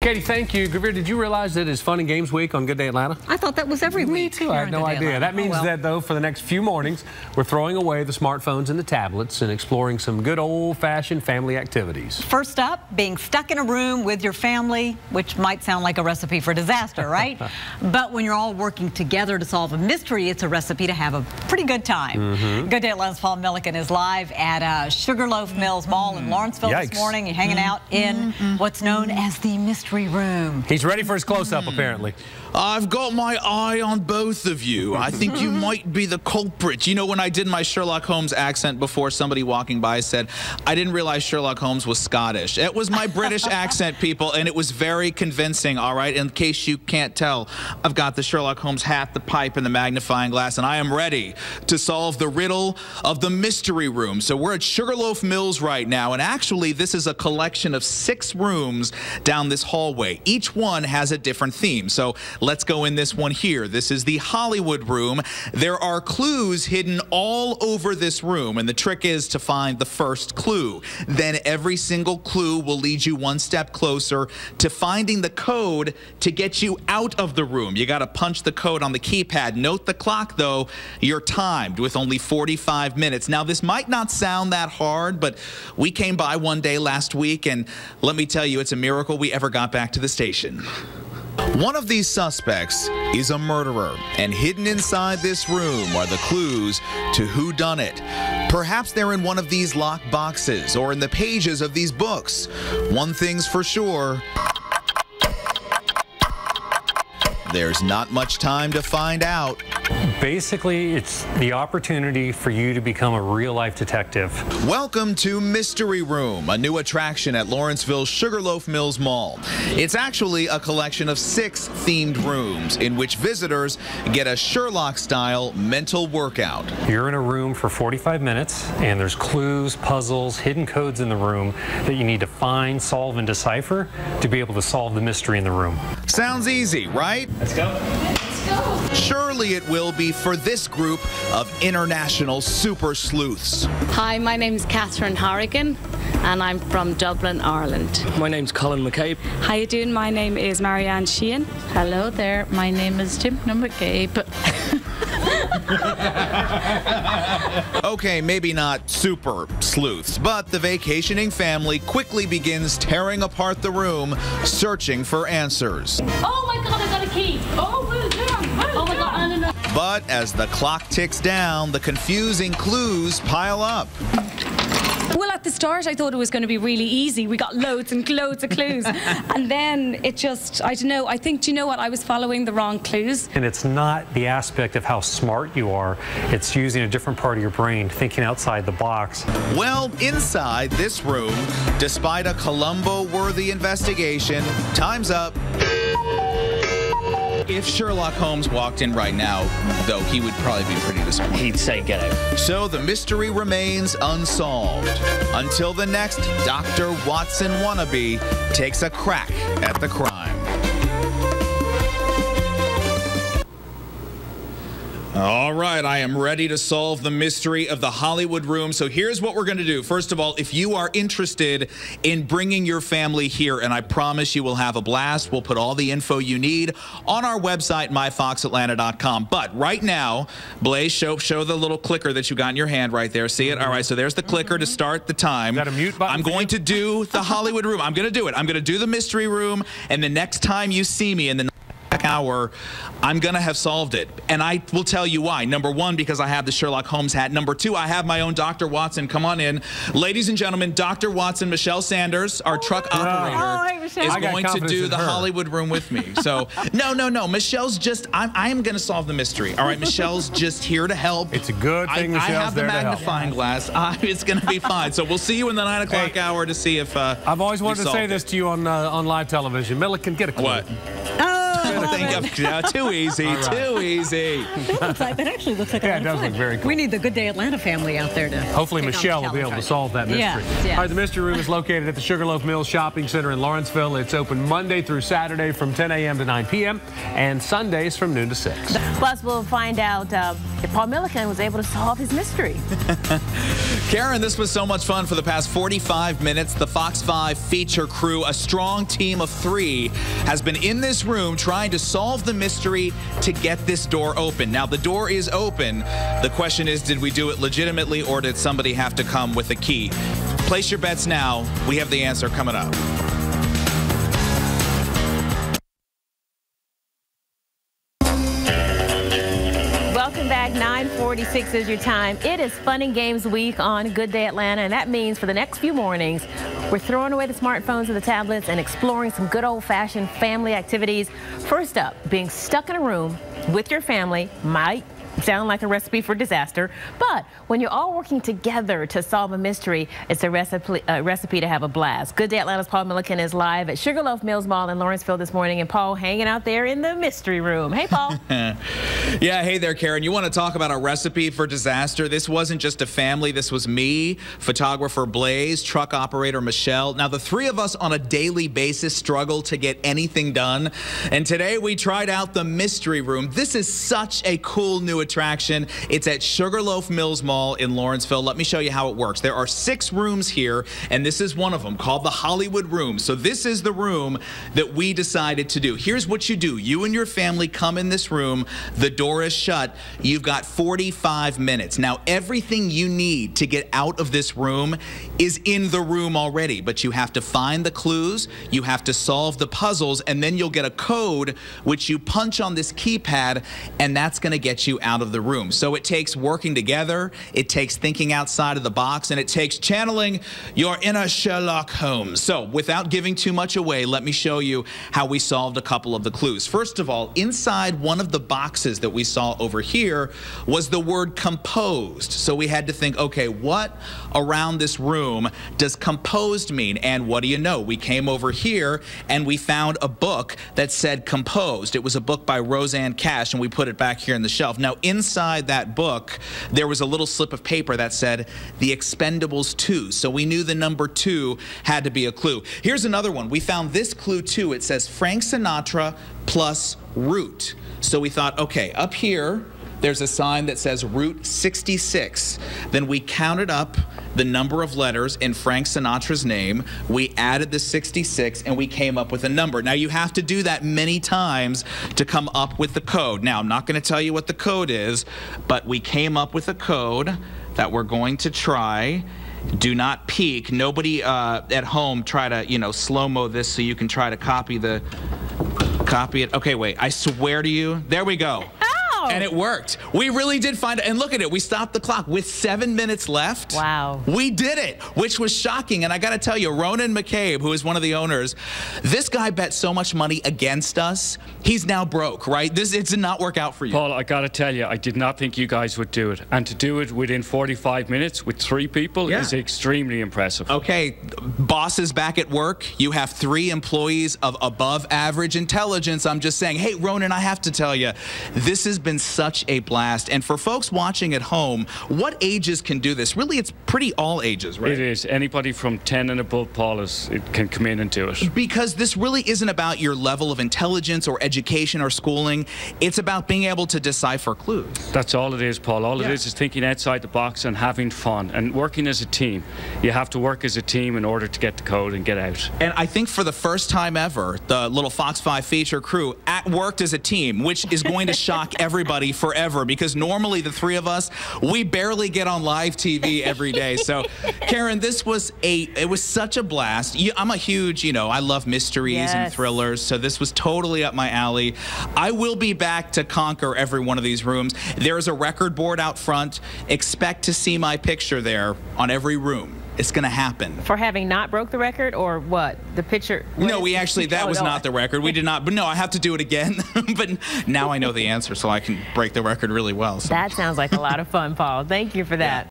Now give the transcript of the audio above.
Katie, thank you. Gravir, did you realize that it's Fun and Games Week on Good Day Atlanta? I thought that was every week. Me too. I had no idea. That means that, though, for the next few mornings, we're throwing away the smartphones and the tablets and exploring some good old-fashioned family activities. First up, being stuck in a room with your family, which might sound like a recipe for disaster, right? But when you're all working together to solve a mystery, it's a recipe to have a pretty good time. Good Day Atlanta's Paul Milliken is live at Sugarloaf Mills Mall in Lawrenceville this morning. You're hanging out in what's known as the mystery room. He's ready for his close-up, apparently. I've got my eye on both of you. I think you might be the culprit. You know, when I did my Sherlock Holmes accent before, somebody walking by said, I didn't realize Sherlock Holmes was Scottish. It was my British accent, people, and it was very convincing, all right? In case you can't tell, I've got the Sherlock Holmes hat, the pipe, and the magnifying glass, and I am ready to solve the riddle of the mystery room. So we're at Sugarloaf Mills right now, and actually this is a collection of 6 rooms down this hallway. Each one has a different theme. So let's go in this one here. This is the Hollywood room. There are clues hidden all over this room, and the trick is to find the first clue. Then every single clue will lead you one step closer to finding the code to get you out of the room. You got to punch the code on the keypad. Note the clock, though. You're timed with only 45 minutes. Now, this might not sound that hard, but we came by one day last week, and let me tell you, it's a miracle we ever got back to the station. One of these suspects is a murderer, and hidden inside this room are the clues to who done it. Perhaps they're in one of these locked boxes or in the pages of these books. One thing's for sure, there's not much time to find out. Basically, it's the opportunity for you to become a real-life detective. Welcome to Mystery Room, a new attraction at Lawrenceville's Sugarloaf Mills Mall. It's actually a collection of 6 themed rooms in which visitors get a Sherlock-style mental workout. You're in a room for 45 minutes, and there's clues, puzzles, hidden codes in the room that you need to find, solve, and decipher to be able to solve the mystery in the room. Sounds easy, right? Let's go. Surely it will be for this group of international super sleuths. Hi, my name is Catherine Harrigan, and I'm from Dublin, Ireland. My name's Colin McCabe. How you doing? My name is Marianne Sheehan. Hello there, my name is Timna McCabe. Okay, maybe not super sleuths, but the vacationing family quickly begins tearing apart the room, searching for answers. Oh my God, I got a key. Oh, well done. Oh my God, I don't know. But as the clock ticks down, the confusing clues pile up. Well, at the start, I thought it was going to be really easy. We got loads and loads of clues. And then it just, I don't know, I think, do you know what? I was following the wrong clues. And it's not the aspect of how smart you are. It's using a different part of your brain, thinking outside the box. Well, inside this room, despite a Columbo-worthy investigation, time's up. If Sherlock Holmes walked in right now, though, he would probably be pretty disappointed. He'd say, get out. So the mystery remains unsolved until the next Dr. Watson wannabe takes a crack at the crime. All right, I am ready to solve the mystery of the Hollywood room. So here's what we're going to do. First of all, if you are interested in bringing your family here, and I promise you will have a blast, we'll put all the info you need on our website, myfoxatlanta.com. But right now, Blaze, show the little clicker that you got in your hand right there. See it? All right, so there's the clicker to start the time. Is that a mute button? I'm going to do the Hollywood room. I'm going to do it. I'm going to do the mystery room, and the next time you see me in the hour, I'm gonna have solved it, and I will tell you why. Number 1, because I have the Sherlock Holmes hat. Number 2, I have my own Dr. Watson. Come on in, ladies and gentlemen. Dr. Watson, Michelle Sanders, our truck operator, is going to do the Hollywood room with me. So no, Michelle's just, I am gonna solve the mystery. All right, Michelle's just here to help. It's a good thing I Michelle's have the there to help. magnifying glass. It's gonna be fine. So we'll see you in the 9 o'clock hour to see if I've always wanted to say this to you on live television. Milliken, get a clue. What? Oh, Too easy. Too easy. That actually looks like a lot of it does fun. look very cool. We need the Good Day Atlanta family out there to Hopefully Michelle will be able to solve that mystery. Yes. All right, the Mystery Room is located at the Sugarloaf Mills Shopping Center in Lawrenceville. It's open Monday through Saturday from 10 a.m. to 9 p.m. and Sundays from noon to 6. Plus, we'll find out if Paul Milliken was able to solve his mystery. Karen, this was so much fun for the past 45 minutes. The Fox 5 feature crew, a strong team of 3, has been in this room trying to solve the mystery to get this door open. Now, the door is open. The question is, did we do it legitimately or did somebody have to come with a key? Place your bets now. We have the answer coming up. Welcome back. 9:46 is your time. It is Fun and Games Week on Good Day Atlanta, and that means for the next few mornings, we're throwing away the smartphones and the tablets and exploring some good old-fashioned family activities. First up, being stuck in a room with your family might sound like a recipe for disaster, but when you're all working together to solve a mystery, it's a recipe to have a blast. Good Day Atlanta's Paul Milliken is live at Sugarloaf Mills Mall in Lawrenceville this morning, and Paul hanging out there in the mystery room. Hey, Paul. Yeah, hey there, Karen. You want to talk about a recipe for disaster? This wasn't just a family. This was me, photographer Blaze, truck operator Michelle. Now, the 3 of us on a daily basis struggle to get anything done, and today we tried out the mystery room. This is such a cool new attraction. It's at Sugarloaf Mills Mall in Lawrenceville. Let me show you how it works. There are 6 rooms here, and this is one of them called the Hollywood Room. So this is the room that we decided to do. Here's what you do. You and your family come in this room. The door is shut. You've got 45 minutes. Now, everything you need to get out of this room is in the room already, but you have to find the clues, you have to solve the puzzles, and then you'll get a code which you punch on this keypad, and that's going to get you out of the room. So it takes working together, it takes thinking outside of the box, and it takes channeling your inner Sherlock Holmes. So without giving too much away, let me show you how we solved a couple of the clues. First of all, inside one of the boxes that we saw over here was the word composed. So we had to think, okay, what around this room does composed mean? And what do you know? We came over here and we found a book that said composed. It was a book by Roseanne Cash, and we put it back here in the shelf. Now, inside that book, there was a little slip of paper that said The Expendables 2. So we knew the number 2 had to be a clue. Here's another one. We found this clue too. It says Frank Sinatra plus Route. So we thought, okay, up here, there's a sign that says Route 66. Then we counted up the number of letters in Frank Sinatra's name. We added the 66 and we came up with a number. Now you have to do that many times to come up with the code. Now I'm not going to tell you what the code is, but we came up with a code that we're going to try. Do not peek. Nobody at home try to, slow-mo this so you can try to copy it. Okay, wait, I swear to you, there we go. And it worked. We really did find it. And look at it. We stopped the clock with 7 minutes left. Wow. We did it, which was shocking. And I got to tell you, Ronan McCabe, who is one of the owners, this guy bet so much money against us. He's now broke, right? It did not work out for you. Paul, I got to tell you, I did not think you guys would do it. And to do it within 45 minutes with 3 people is extremely impressive. Okay, boss is back at work. You have 3 employees of above average intelligence. I'm just saying, hey, Ronan, I have to tell you, this has been such a blast. And for folks watching at home, what ages can do this? Really, it's pretty all ages, right? It is. Anybody from 10 and above, Paul, can come in and do it. Because this really isn't about your level of intelligence or education or schooling. It's about being able to decipher clues. That's all it is, Paul. All it is thinking outside the box and having fun and working as a team. You have to work as a team in order to get the code and get out. And I think for the first time ever, the little Fox 5 feature crew worked as a team, which is going to shock everybody forever, because normally the 3 of us, we barely get on live TV every day. So Karen, it was such a blast. I'm a huge, I love mysteries and thrillers, so this was totally up my alley. I will be back to conquer every one of these rooms. There's a record board out front. Expect to see my picture there on every room. It's going to happen. For having not broke the record, or what? The picture? No, that was not the record. We did not. But no, I have to do it again. But now I know the answer, so I can break the record really well. So. That sounds like a lot of fun, Paul. Thank you for that.